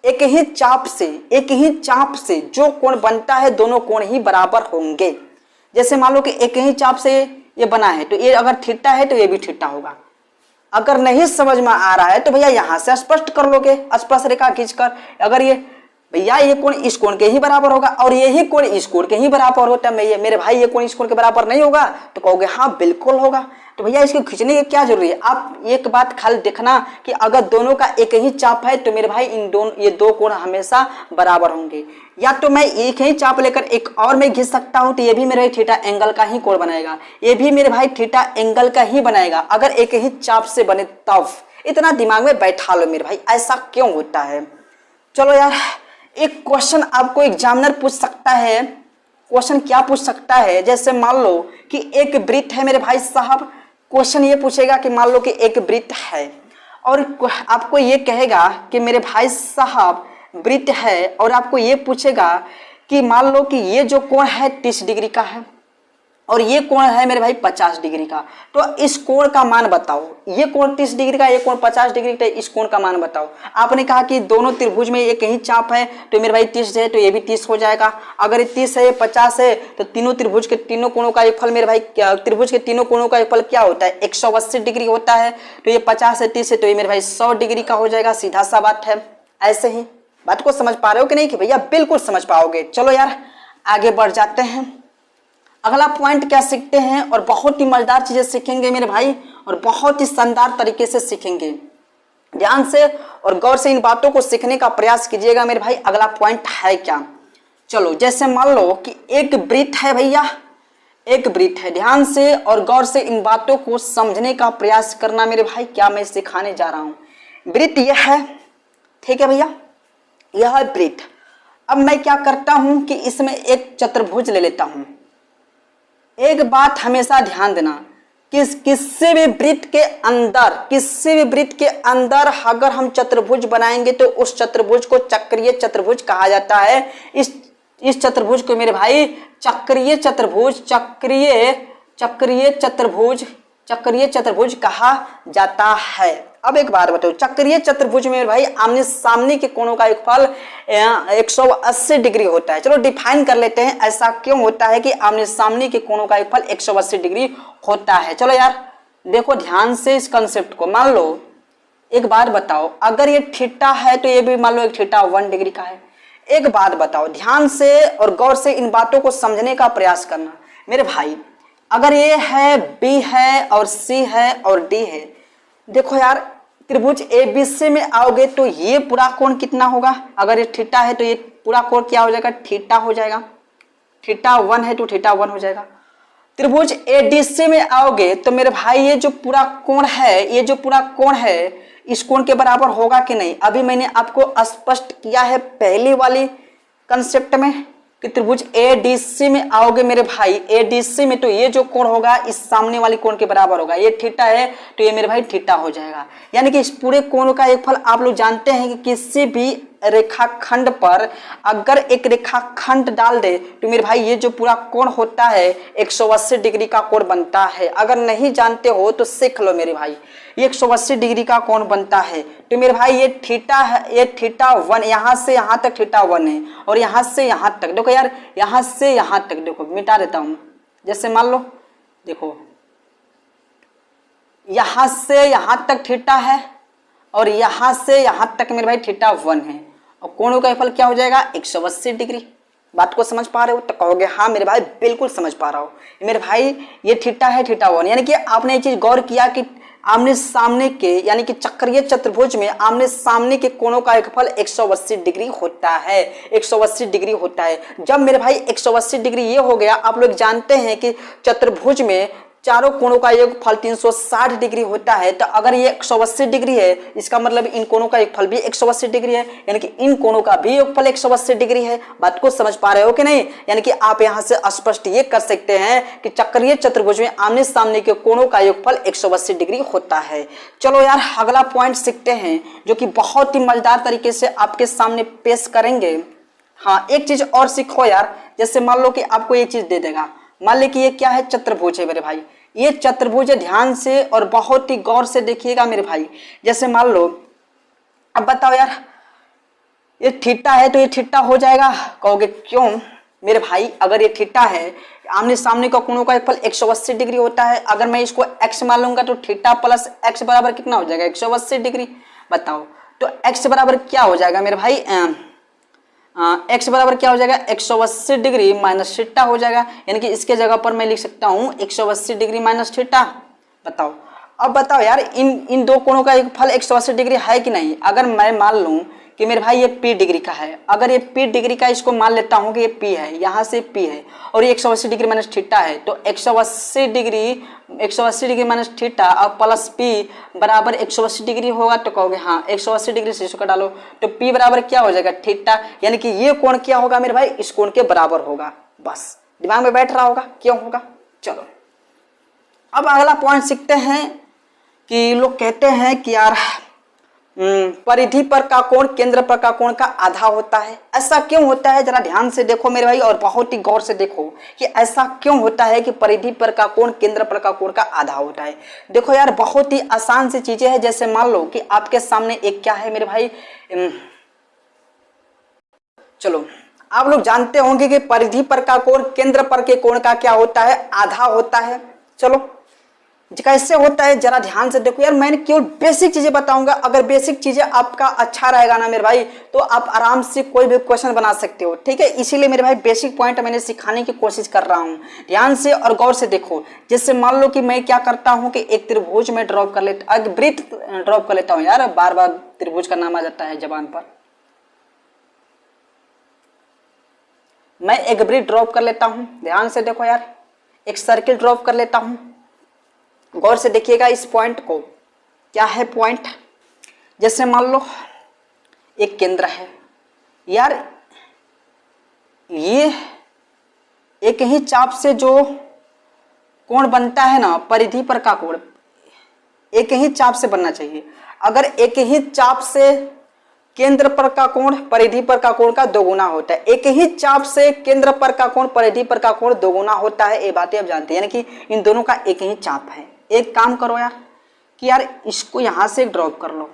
एक ही चाप से जो कोण बनता है दोनों कोण ही बराबर होंगे। जैसे मान लो कि एक ही चाप से ये बना है तो ये अगर थीटा है तो ये भी थीटा होगा। अगर नहीं समझ में आ रहा है तो भैया यहाँ से स्पष्ट कर लोगे, स्पर्श रेखा खींचकर। अगर ये भैया ये कोण इस कोण के ही बराबर होगा और यही कोण इस कोण के ही बराबर होता है, मेरे भाई ये कोण इस कोण के बराबर नहीं होगा, तो कहोगे हाँ बिल्कुल होगा। तो भैया इसको खींचने की क्या जरूरी है। आप एक बात खाली देखना कि अगर दोनों का एक ही चाप है तो मेरे भाई ये दो कोण हमेशा बराबर होंगे। या तो मैं एक ही चाप लेकर एक और मैं खींच सकता हूं तो ये भी मेरे थीटा एंगल का ही कोण बनाएगा, ये भी मेरे भाई थीटा एंगल का ही बनाएगा, अगर एक ही चाप से बने तब। इतना दिमाग में बैठा लो मेरे भाई, ऐसा क्यों होता है। चलो यार, एक क्वेश्चन आपको एग्जामिनर पूछ सकता है। क्वेश्चन क्या पूछ सकता है, जैसे मान लो कि एक वृत्त है मेरे भाई साहब। क्वेश्चन ये पूछेगा कि मान लो कि एक वृत्त है और आपको ये कहेगा कि मेरे भाई साहब वृत्त है, और आपको ये पूछेगा कि मान लो कि ये जो कोण है 30 डिग्री का है और ये कोण है मेरे भाई 50 डिग्री का, तो इस कोण का मान बताओ। ये कोण 30 डिग्री का, ये कोण 50 डिग्री का, इस कोण का मान बताओ। आपने कहा कि दोनों त्रिभुज में एक ही चाप है तो मेरे भाई 30 है तो ये भी 30 हो जाएगा। अगर ये 30 है 50 है तो तीनों त्रिभुज के तीनों कोणों का एक फल मेरे भाई, त्रिभुज के तीनों कोणों का एक फल क्या होता है 180 डिग्री होता है। तो ये 50 है 30 है तो ये मेरे भाई 100 डिग्री का हो जाएगा, सीधा सा बात है। ऐसे ही बात को समझ पा रहे हो कि नहीं कि भैया बिल्कुल समझ पाओगे। चलो यार आगे बढ़ जाते हैं। अगला पॉइंट क्या सीखते हैं, और बहुत ही मजेदार चीजें सीखेंगे मेरे भाई, और बहुत ही शानदार तरीके से सीखेंगे। ध्यान से और गौर से इन बातों को सीखने का प्रयास कीजिएगा मेरे भाई। अगला पॉइंट है क्या, चलो जैसे मान लो कि एक वृत्त है भैया, एक वृत्त है। ध्यान से और गौर से इन बातों को समझने का प्रयास करना मेरे भाई, क्या मैं सिखाने जा रहा हूँ। वृत्त यह है, ठीक है भैया, यह है वृत्त। अब मैं क्या करता हूं कि इसमें एक चतुर्भुज ले लेता हूं। एक बात हमेशा ध्यान देना, किसी भी वृत्त के अंदर अगर हम चतुर्भुज बनाएंगे तो उस चतुर्भुज को चक्रीय चतुर्भुज कहा जाता है। इस चतुर्भुज को मेरे भाई चक्रीय चतुर्भुज कहा जाता है। अब एक बात बताओ, चक्रीय चतुर्भुज में भाई आमने सामने के कोणों का एक फल 180 डिग्री होता है। चलो डिफाइन कर लेते हैं ऐसा क्यों होता है कि आमने सामने के कोणों का एक फल 180 डिग्री होता है। चलो यार देखो ध्यान से इस कंसेप्ट को। मान लो एक बात बताओ, अगर ये थीटा है तो ये भी मान लो एक थीटा 1 डिग्री का है। एक बात बताओ, ध्यान से और गौर से इन बातों को समझने का प्रयास करना मेरे भाई। अगर ये है बी है और सी है और डी है, देखो यार त्रिभुज ABC में आओगे तो ये पूरा कोण कितना होगा। अगर ये थीटा है तो ये पूरा कोण क्या हो जाएगा, थीटा हो जाएगा। थीटा 1 है तो थीटा 1 हो जाएगा। त्रिभुज ADC में आओगे तो मेरे भाई ये जो पूरा कोण है इस कोण के बराबर होगा कि नहीं। अभी मैंने आपको स्पष्ट किया है पहली वाली कंसेप्ट में कि त्रिभुज ADC में आओगे मेरे भाई, ADC में तो ये जो कोण होगा इस सामने वाली कोण के बराबर होगा। ये थीटा है तो ये मेरे भाई थीटा हो जाएगा। यानी कि इस पूरे कोण का एक फल आप लोग जानते हैं कि किसी भी रेखाखंड पर अगर एक रेखाखंड डाल दे तो मेरे भाई ये जो पूरा कोण होता है 180 डिग्री का कोण बनता है। अगर नहीं जानते हो तो सीख लो मेरे भाई, ये 180 डिग्री का कोण बनता है। तो मेरे भाई ये थीटा है, ये थीटा 1, यहाँ से यहाँ तक थीटा 1 है और यहाँ से यहाँ तक। देखो यार यहाँ से यहाँ तक, देखो मिटा देता हूँ। जैसे मान लो देखो यहाँ से यहाँ तक थीटा है और यहाँ से यहाँ तक मेरे भाई थीटा 1 है, और कोणों का फल क्या हो जाएगा 180 डिग्री। बात को समझ पा रहे हो तो कहोगे हाँ मेरे भाई बिल्कुल समझ पा रहा हूँ मेरे भाई। ये थीटा है थीटा 1, यानी कि आपने ये चीज गौर किया कि आमने सामने के यानी कि चक्रीय चतुर्भुज में आमने सामने के कोणों का एक फल 180 डिग्री होता है, 180 डिग्री होता है। जब मेरे भाई 180 डिग्री ये हो गया, आप लोग जानते हैं कि चतुर्भुज में चारों कोणों का योगफल 360 डिग्री होता है, तो अगर ये 180 डिग्री है, इसका मतलब इन कोणों का योगफल भी 180 डिग्री है, यानी कि इन कोणों का भी योगफल 180 डिग्री है। बात को समझ पा रहे हो कि नहीं? यानी कि आप यहां से स्पष्ट ये कर सकते हैं कि चक्रीय चतुर्भुज में आमने सामने के कोणों का योगफल 180 डिग्री होता है। चलो यार, अगला पॉइंट सीखते हैं जो कि बहुत ही मजेदार तरीके से आपके सामने पेश करेंगे। हाँ, एक चीज और सीखो यार, जैसे मान लो कि आपको ये चीज दे देगा, मान ली कि ये क्या है, चतुर्भुज है मेरे भाई, ये चतुर्भुज है, ध्यान से और बहुत ही गौर से देखिएगा मेरे भाई। जैसे मान लो, अब बताओ यार, ये थीटा है तो ये थीटा हो जाएगा, कहोगे क्यों मेरे भाई? अगर ये थीटा है, आमने सामने का कोणों का योगफल 180 डिग्री होता है, अगर मैं इसको x मान लूंगा तो थीटा प्लस x बराबर कितना हो जाएगा? 180 डिग्री। बताओ, तो x बराबर क्या हो जाएगा मेरे भाई? x बराबर क्या हो जाएगा? 180 डिग्री माइनस थीटा हो जाएगा, यानी कि इसके जगह पर मैं लिख सकता हूँ 180 डिग्री माइनस थीटा। बताओ, अब बताओ यार, इन दो कोणों का योगफल 180 डिग्री है कि नहीं? अगर मैं मान लूं कि मेरे भाई ये p डिग्री का है, अगर ये p डिग्री का, इसको मान लेता हूं कि ये p है, यहाँ से p है और ये 180 डिग्री माइनस थीटा है, तो 180 डिग्री माइनस थीटा और प्लस p बराबर 180 डिग्री होगा। तो कहोगे हाँ, 180 डिग्री से इसको डालो तो p बराबर क्या हो जाएगा? थीटा, यानी कि ये कोण क्या होगा मेरे भाई? इस कोण के बराबर होगा। बस दिमाग में बैठ रहा होगा, क्यों होगा? चलो अब अगला पॉइंट सीखते हैं कि लोग कहते हैं कि यार परिधि पर का कोण केंद्र पर का कोण का आधा होता है। ऐसा क्यों होता है? जरा ध्यान से देखो मेरे भाई और बहुत ही गौर से देखो कि ऐसा क्यों होता है कि परिधि पर का कोण केंद्र पर का कोण का आधा होता है। देखो यार, बहुत ही आसान सी चीजें हैं। जैसे मान लो कि आपके सामने एक क्या है मेरे भाई, चलो आप लोग जानते होंगे कि परिधि पर का कोण केंद्र पर के कोण का क्या होता है? आधा होता है। चलो कैसे होता है जरा ध्यान से देखो यार, मैंने केवल बेसिक चीजें बताऊंगा। अगर बेसिक चीजें आपका अच्छा रहेगा ना मेरे भाई, तो आप आराम से कोई भी क्वेश्चन बना सकते हो, ठीक है? इसीलिए मेरे भाई बेसिक पॉइंट मैंने सिखाने की कोशिश कर रहा हूँ। ध्यान से और गौर से देखो। जैसे मान लो कि मैं क्या करता हूँ कि एक त्रिभुज में ड्रॉप कर लेता, एक वृत्त ड्रॉप कर लेता हूँ। यार बार बार त्रिभुज का नाम आ जाता है जबान पर। मैं एक वृत्त ड्रॉप कर लेता हूँ, ध्यान से देखो यार, एक सर्किल ड्रॉप कर लेता हूँ। गौर से देखिएगा इस पॉइंट को, क्या है पॉइंट? जैसे मान लो एक केंद्र है यार, ये एक ही चाप से जो कोण बनता है ना, परिधि पर का कोण एक ही चाप से बनना चाहिए। अगर एक ही चाप से केंद्र पर का कोण परिधि पर का कोण का दोगुना होता है, एक ही चाप से केंद्र पर का कोण परिधि पर का कोण दोगुना होता है, ये बातें आप जानते हैं, यानी कि इन दोनों का एक ही चाप है। एक काम करो यार कि यार इसको यहां से ड्रॉप कर लो,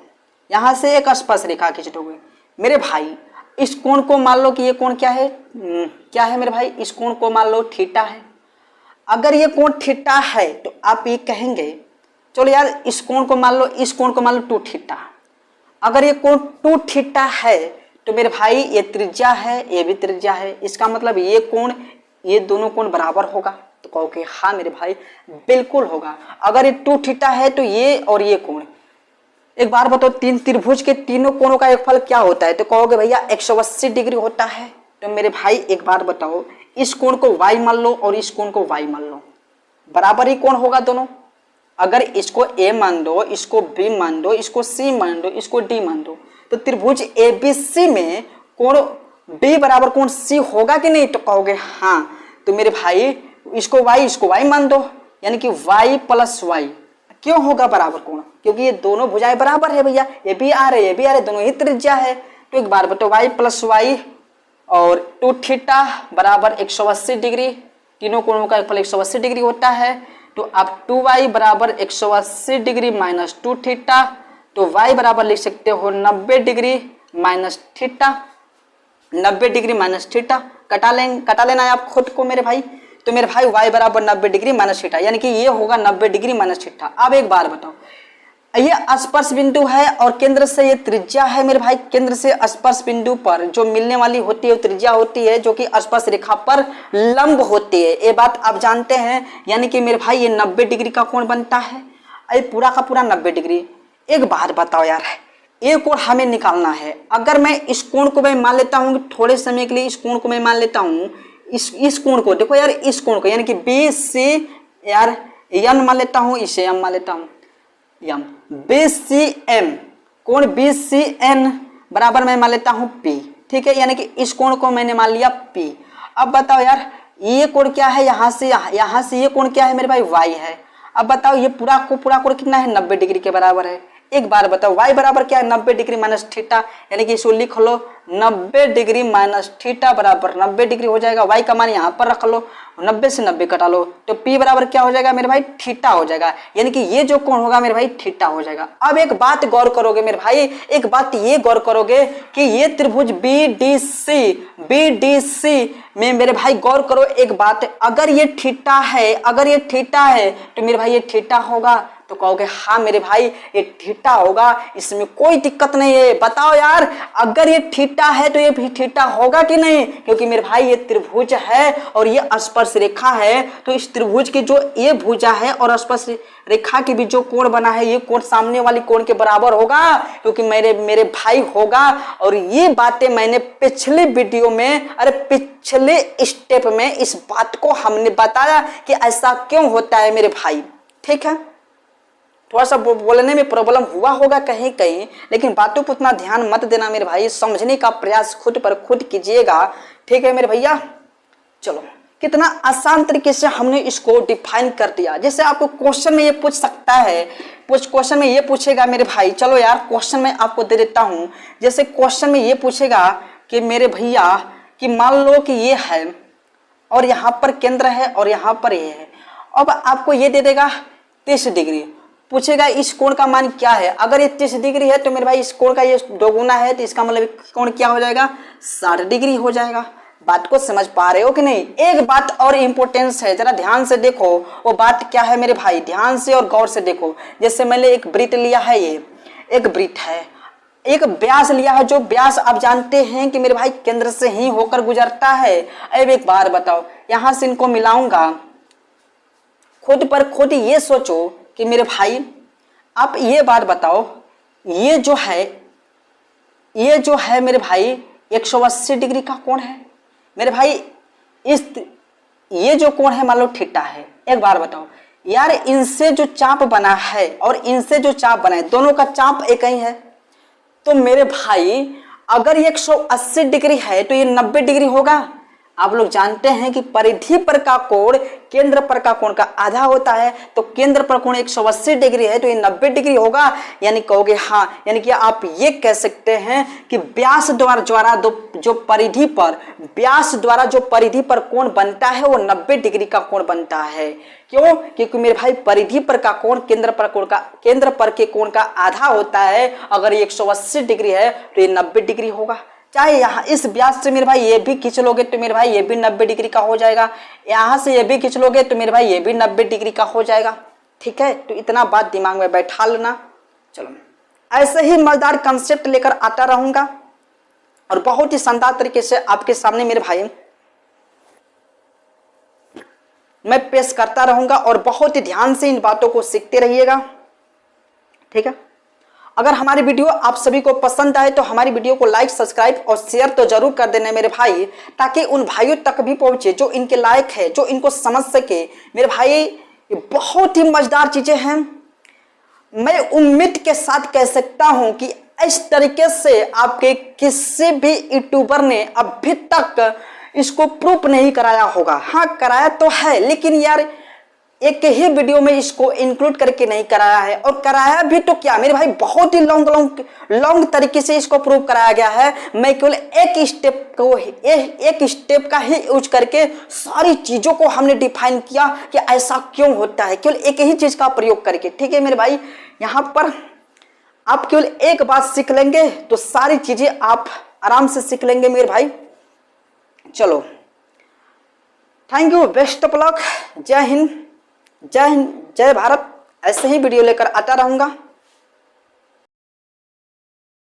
यहां से एक स्पर्श रेखा खींच दोगे मेरे भाई। इस कोण को मान लो कि ये कोण क्या है, क्या है मेरे भाई? इस कोण को मान लो थीटा है। अगर ये कोण थीटा है तो आप ये कहेंगे, चलो यार इस कोण को मान लो, इस कोण को मान लो 2 थीटा। अगर ये कोण 2 थीटा है तो मेरे भाई ये त्रिज्या है, ये भी त्रिज्या है, इसका मतलब ये कोण, ये दोनों कोण बराबर होगा। तो कहोगे हाँ मेरे भाई बिल्कुल होगा। अगर ये 2 थीटा है तो ये और ये कोण, एक बार बताओ, तीन त्रिभुज के तीनों कोणों का योगफल क्या होता है? तो कहोगे भैया 180 डिग्री होता है। तो मेरे भाई एक बार बताओ, इस कोण को y मान लो और इस कोण को y मान लो, बराबर ही कोण होगा दोनों। अगर इसको a मान दो, इसको b मान दो, इसको c मान दो, इसको d मान दो, तो त्रिभुज ABC में कोण b बराबर कोण c होगा कि नहीं? तो कहोगे हाँ। तो मेरे भाई इसको y मान दो, यानी कि y प्लस y क्यों होगा बराबर कोण? क्योंकि ये दोनों भुजाएं बराबर है भैया, ये भी आ रहे, ये भी आ रहे, दोनों ही त्रिज्या है। तो एक बार बताओ, y प्लस y और 2 थीटा बराबर 180 डिग्री, तीनों कोणों का योगफल 180 डिग्री होता है। तो अब 2y बराबर 180 डिग्री माइनस 2 थीटा, तो y बराबर लिख सकते हो 90 degree minus theta, 90 degree minus theta. कटा लेना है आप खुद को मेरे भाई। तो मेरे भाई y बराबर 90 डिग्री माइनस थीटा, यानी कि ये होगा 90 डिग्री माइनस थीटा। अब एक बार बताओ, ये स्पर्श बिंदु है और केंद्र से ये त्रिज्या है मेरे भाई। केंद्र से स्पर्श बिंदु पर जो मिलने वाली होती है वो त्रिज्या होती है, जो कि स्पर्श रेखा पर लंब होती है, ये बात आप जानते हैं। यानी कि मेरे भाई ये 90 डिग्री का कोण बनता है, ये पूरा का पूरा 90 डिग्री। एक बात बताओ यार, ये कोण हमें निकालना है। अगर मैं इस कोण को मैं मान लेता हूँ थोड़े समय के लिए, इस कोण को मैं मान लेता हूँ, इस कोण को देखो यार, इस कोण को, यानी कि BC यार एन मान लेता हूँ, इसे एम मान लेता हूँ, एम। बी सी एम, कोण बी सी एन बराबर मैं मान लेता हूँ पी, ठीक है, यानी कि इस कोण को मैंने मान लिया पी। अब बताओ यार ये कोण क्या है, यहाँ से ये कोण क्या है मेरे भाई, वाई है। अब बताओ ये पूरा कोण कितना है, 90 डिग्री के बराबर है। एक बार बताओ वाई बराबर क्या है, 90 डिग्री माइनस थीटा, यानी कि इसको लिख लो 90 डिग्री माइनस थीटा बराबर 90 डिग्री हो जाएगा। वाई का मान यहाँ पर रख लो, 90 से 90 कटा लो, तो पी बराबर क्या हो जाएगा मेरे भाई, थीटा हो जाएगा, यानी कि ये जो कोण होगा मेरे भाई थीटा हो जाएगा। अब एक बात गौर करोगे मेरे भाई, एक बात ये गौर करोगे कि ये त्रिभुज BDC में मेरे भाई गौर करो एक बात, अगर ये थीटा है तो मेरे भाई ये थीटा होगा, तो कहोगे हाँ मेरे भाई ये थीटा होगा, इसमें कोई दिक्कत नहीं है। बताओ यार अगर ये थीटा है तो ये भी थीटा होगा कि नहीं, क्योंकि मेरे भाई ये त्रिभुज है और ये स्पर्श रेखा है, तो इस त्रिभुज की जो ये भुजा है और स्पर्श रेखा के बीच जो कोण बना है, ये कोण सामने वाली कोण के बराबर होगा, क्योंकि मेरे भाई होगा। और ये बातें मैंने पिछले वीडियो में, अरे पिछले स्टेप में इस बात को हमने बताया कि ऐसा क्यों होता है मेरे भाई, ठीक है। थोड़ा सा बोलने में प्रॉब्लम हुआ होगा कहीं कहीं, लेकिन बातों पर उतना ध्यान मत देना मेरे भाई, समझने का प्रयास खुद पर खुद कीजिएगा, ठीक है मेरे भैया। चलो कितना आसान तरीके से हमने इसको डिफाइन कर दिया। जैसे आपको क्वेश्चन में ये पूछ सकता है, क्वेश्चन में ये पूछेगा मेरे भाई, चलो यार क्वेश्चन में आपको दे देता हूं। जैसे क्वेश्चन में ये पूछेगा कि मेरे भैया कि मान लो कि ये है और यहाँ पर केंद्र है और यहाँ पर ये है, अब आपको ये दे देगा 30 डिग्री, पूछेगा इस कोण का मान क्या है। अगर ये 30 डिग्री है तो मेरे भाई इस कोण का ये दोगुना है, तो इसका मतलब कोण क्या हो जाएगा, 60 डिग्री हो जाएगा। बात को समझ पा रहे हो कि नहीं। एक बात और इंपॉर्टेंस है, जरा ध्यान से देखो, वो बात क्या है मेरे भाई, ध्यान से और गौर से देखो। जैसे मैंने एक वृत्त लिया है, ये एक वृत्त है, एक व्यास लिया है, जो व्यास आप जानते हैं कि मेरे भाई केंद्र से ही होकर गुजरता है। अब एक बार बताओ, यहां से इनको मिलाऊंगा, खुद पर खुद ये सोचो कि मेरे भाई आप ये बात बताओ, ये जो है मेरे भाई 180 डिग्री का कोण है मेरे भाई, ये जो कोण है मान लो थीटा है। एक बार बताओ यार, इनसे जो चाप बना है और इनसे जो चाप बना है, दोनों का चाप एक ही है, तो मेरे भाई अगर ये 180 डिग्री है तो ये 90 डिग्री होगा। आप लोग जानते हैं कि परिधि पर का कोण केंद्र पर का कोण का आधा होता है, तो केंद्र पर कोण 180 डिग्री है तो ये 90 डिग्री होगा। यानी कहोगे हाँ, यानी कि आप ये कह सकते हैं कि व्यास द्वारा जो परिधि पर कोण बनता है वो 90 डिग्री का कोण बनता है। क्यों? क्योंकि मेरे भाई परिधि पर का कोण केंद्र पर के कोण का आधा होता है। अगर ये 180 डिग्री है तो ये 90 डिग्री होगा। चाहे यहाँ इस व्यास से मेरे भाई ये भी खींच लोगे तो मेरे भाई ये भी 90 डिग्री का हो जाएगा, यहाँ से ये भी खींच लोगे तो मेरे भाई ये भी 90 डिग्री का हो जाएगा, ठीक है। तो इतना बात दिमाग में बैठा लेना। चलो ऐसे ही मजेदार कंसेप्ट लेकर आता रहूंगा और बहुत ही शानदार तरीके से आपके सामने मेरे भाई मैं पेश करता रहूंगा, और बहुत ही ध्यान से इन बातों को सीखते रहिएगा, ठीक है। अगर हमारी वीडियो आप सभी को पसंद आए तो हमारी वीडियो को लाइक, सब्सक्राइब और शेयर तो जरूर कर देना मेरे भाई, ताकि उन भाइयों तक भी पहुंचे जो इनके लायक है, जो इनको समझ सके। मेरे भाई बहुत ही मजेदार चीजें हैं। मैं उम्मीद के साथ कह सकता हूं कि इस तरीके से आपके किसी भी यूट्यूबर ने अभी तक इसको प्रूफ नहीं कराया होगा। हाँ कराया तो है, लेकिन यार एक ही वीडियो में इसको इंक्लूड करके नहीं कराया है, और कराया भी तो क्या मेरे भाई, बहुत ही लॉन्ग तरीके से इसको प्रूव कराया गया है। मैं केवल एक स्टेप का ही यूज करके सारी चीजों को हमने डिफाइन किया कि ऐसा क्यों होता है, केवल एक ही चीज का प्रयोग करके, ठीक है मेरे भाई। यहाँ पर आप केवल एक बात सीख लेंगे तो सारी चीजें आप आराम से सीख लेंगे मेरे भाई। चलो thank you, best of luck, जय हिंद, जय भारत। ऐसे ही वीडियो लेकर आता रहूंगा।